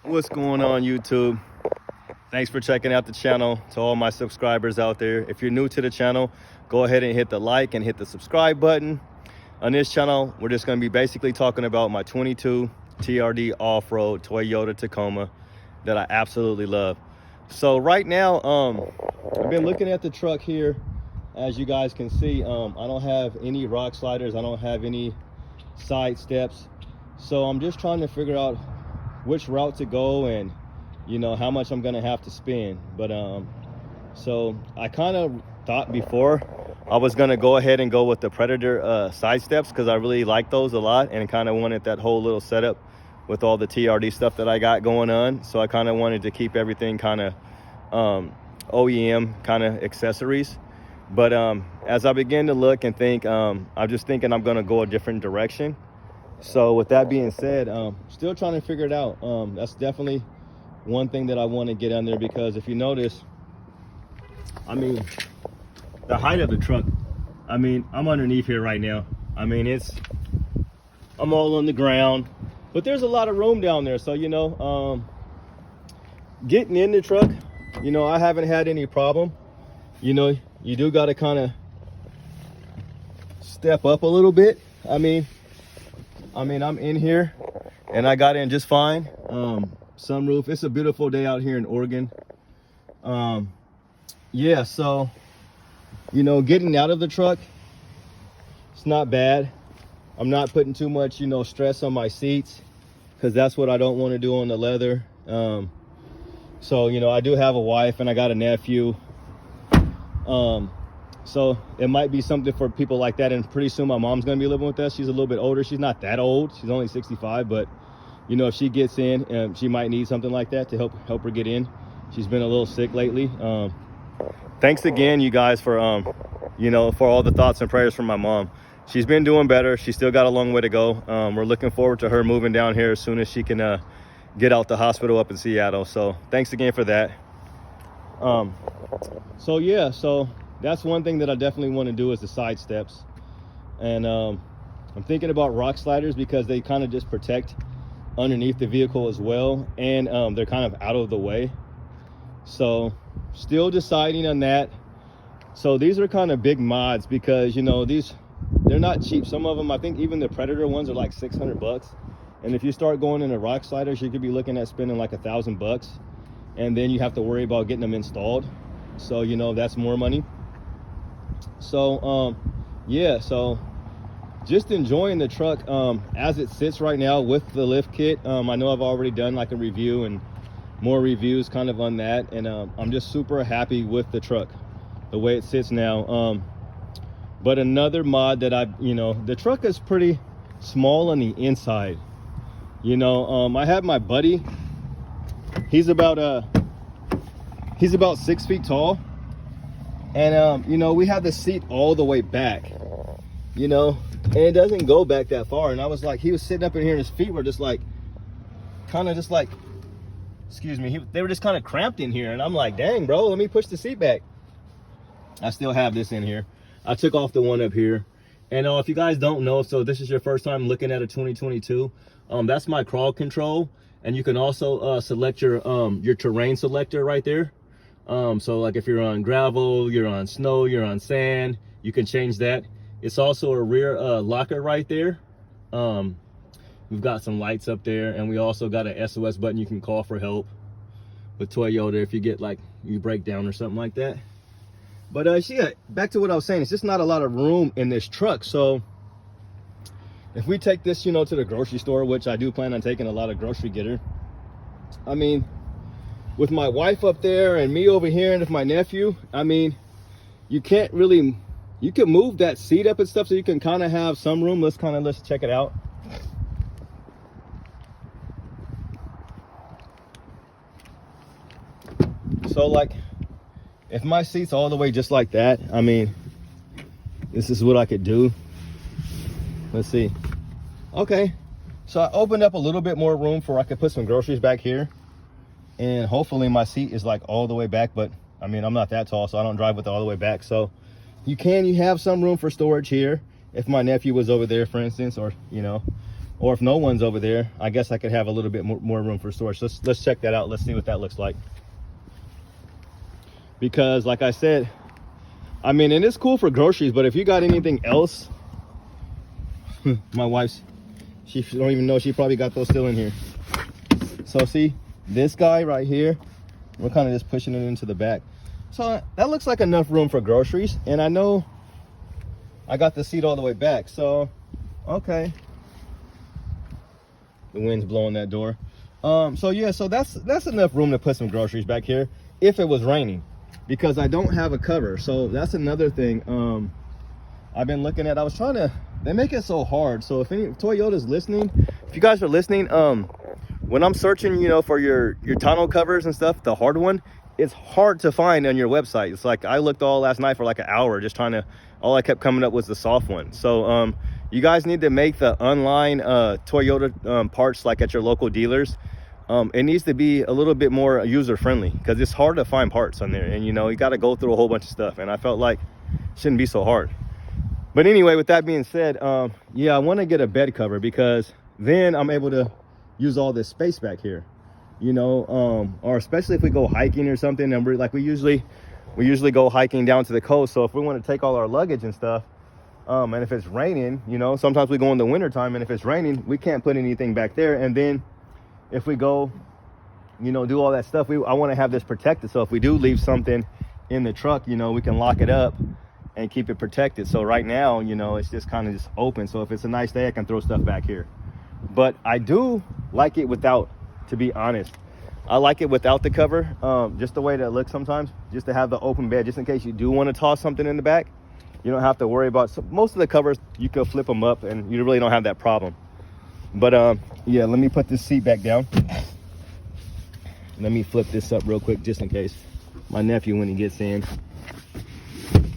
What's going on, YouTube? Thanks for checking out the channel. To all my subscribers out there, if you're new to the channel, go ahead and hit the like and hit the subscribe button. On this channel, we're just going to be basically talking about my 22 TRD off-road Toyota Tacoma that I absolutely love. So right now, I've been looking at the truck here. As you guys can see, I don't have any rock sliders. I don't have any side steps. So I'm just trying to figure out which route to go and, you know, how much I'm gonna have to spend. But so I kind of thought before I was gonna go ahead and go with the Predator side steps, because I really like those a lot and kind of wanted that whole little setup with all the TRD stuff that I got going on. So I kind of wanted to keep everything kind of OEM kind of accessories. But as I begin to look and think, I'm just thinking I'm gonna go a different direction. So with that being said, still trying to figure it out. That's definitely one thing that I want to get on there, because if you notice, I mean, the height of the truck, I mean, I'm underneath here right now. I mean, I'm all on the ground, but there's a lot of room down there. So, you know, getting in the truck, you know, I haven't had any problem. You know, you do got to kind of step up a little bit. I mean, I'm in here and I got in just fine. Sunroof. It's a beautiful day out here in Oregon. Yeah, so, you know, getting out of the truck, it's not bad. I'm not putting too much, you know, stress on my seats, because that's what I don't want to do on the leather. So, you know, I do have a wife and I got a nephew. So it might be something for people like that. And pretty soon my mom's going to be living with us. She's a little bit older. She's not that old. She's only 65, but you know, if she gets in, she might need something like that to help her get in. She's been a little sick lately. Thanks again, you guys, for, you know, for all the thoughts and prayers from my mom. She's been doing better. She's still got a long way to go. We're looking forward to her moving down here as soon as she can get out the hospital up in Seattle. So thanks again for that. So yeah, so that's one thing that I definitely want to do is the side steps. And I'm thinking about rock sliders, because they kind of just protect underneath the vehicle as well, and they're kind of out of the way. So still deciding on that. So these are kind of big mods, because, you know, they're not cheap. Some of them, I think even the Predator ones are like 600 bucks. And if you start going into rock sliders, you could be looking at spending like $1,000, and then you have to worry about getting them installed. So, you know, that's more money. So yeah, so just enjoying the truck as it sits right now with the lift kit. I know I've already done like a review and more reviews kind of on that, and I'm just super happy with the truck the way it sits now. But another mod that you know, the truck is pretty small on the inside. You know, I have my buddy, he's about 6 feet tall, and you know, we have the seat all the way back, you know, and it doesn't go back that far. And I was like, he was sitting up in here and his feet were just like, excuse me, they were just kind of cramped in here. And I'm like, dang, bro, let me push the seat back. I still have this in here. I took off the one up here. And if you guys don't know, so this is your first time looking at a 2022, that's my crawl control. And you can also select your terrain selector right there. So like if you're on gravel, you're on snow, you're on sand, you can change that. It's also a rear locker right there. We've got some lights up there, and we also got an SOS button. You can call for help with Toyota if you get like, you break down or something like that. But yeah, back to what I was saying, it's just not a lot of room in this truck. So if we take this, you know, to the grocery store, which I do plan on taking a lot of grocery getter, I mean, with my wife up there and me over here, and with my nephew, I mean, you can't really, you can move that seat up and stuff, so you can kind of have some room. Let's check it out. So like, if my seat's all the way just like that, I mean, this is what I could do. Let's see. Okay, so I opened up a little bit more room for I could put some groceries back here, and hopefully my seat is like all the way back. But I mean, I'm not that tall, so I don't drive with it all the way back. So you have some room for storage here if my nephew was over there, for instance, or, you know, or if no one's over there, I guess I could have a little bit more room for storage. Let's check that out. Let's see what that looks like. Because like I said, I mean, and it's cool for groceries, but if you got anything else, my wife's, she don't even know, she probably got those still in here. So see, this guy right here, we're kind of just pushing it into the back. So that looks like enough room for groceries. And I know I got the seat all the way back, so okay. The wind's blowing that door. So yeah, so that's enough room to put some groceries back here if it was raining, because I don't have a cover. So that's another thing I've been looking at. I was trying to, they make it so hard. So if any Toyota's listening, if you guys are listening, when I'm searching, you know, for your tonneau covers and stuff, the hard one, it's hard to find on your website. It's like, I looked all last night for like an hour just trying to, all I kept coming up was the soft one. So you guys need to make the online Toyota parts like at your local dealers. It needs to be a little bit more user friendly, because it's hard to find parts on there, and you know, you got to go through a whole bunch of stuff, and I felt like it shouldn't be so hard. But anyway, with that being said, yeah, I want to get a bed cover, because then I'm able to use all this space back here, you know, or especially if we go hiking or something, and we're like, we usually go hiking down to the coast. So if we want to take all our luggage and stuff, and if it's raining, you know, sometimes we go in the winter time, and if it's raining, we can't put anything back there. And then if we go, you know, do all that stuff, I want to have this protected. So if we do leave something in the truck, you know, we can lock it up and keep it protected. So right now, you know, it's just kind of just open. So if it's a nice day, I can throw stuff back here. But I do like it without, to be honest. I like it without the cover, just the way that it looks sometimes, just to have the open bed, just in case you do want to toss something in the back. You don't have to worry about, so most of the covers, you can flip them up and you really don't have that problem. But yeah, let me put this seat back down. Let me flip this up real quick, just in case my nephew, when he gets in,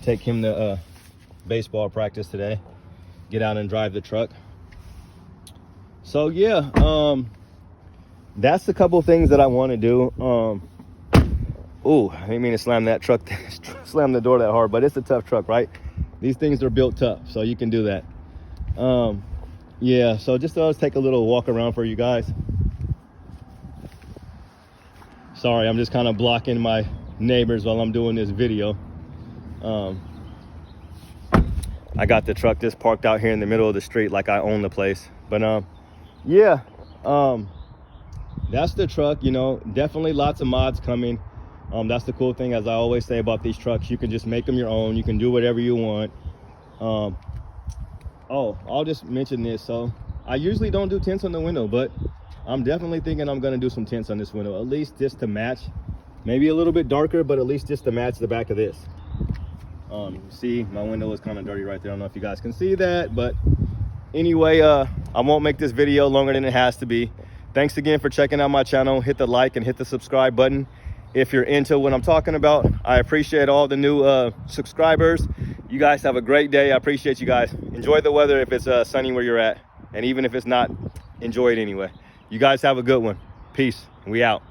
take him to baseball practice today, get out and drive the truck. So yeah, that's a couple of things that I want to do. Oh, I didn't mean to slam that truck, slam the door that hard, but it's a tough truck, right? These things are built tough, so you can do that. Yeah, so just let's take a little walk around for you guys. Sorry, I'm just kind of blocking my neighbors while I'm doing this video. I got the truck just parked out here in the middle of the street like I own the place. But yeah, that's the truck. You know, definitely lots of mods coming. That's the cool thing, as I always say about these trucks, you can just make them your own. You can do whatever you want. Oh, I'll just mention this. So I usually don't do tints on the window, but I'm definitely thinking I'm going to do some tints on this window, at least just to match, maybe a little bit darker, but at least just to match the back of this. See, my window is kind of dirty right there. I don't know if you guys can see that, but anyway, I won't make this video longer than it has to be. Thanks again for checking out my channel. Hit the like and hit the subscribe button if you're into what I'm talking about. I appreciate all the new subscribers. You guys have a great day. I appreciate you guys. Enjoy the weather if it's sunny where you're at, and even if it's not, enjoy it anyway. You guys have a good one. Peace. We out.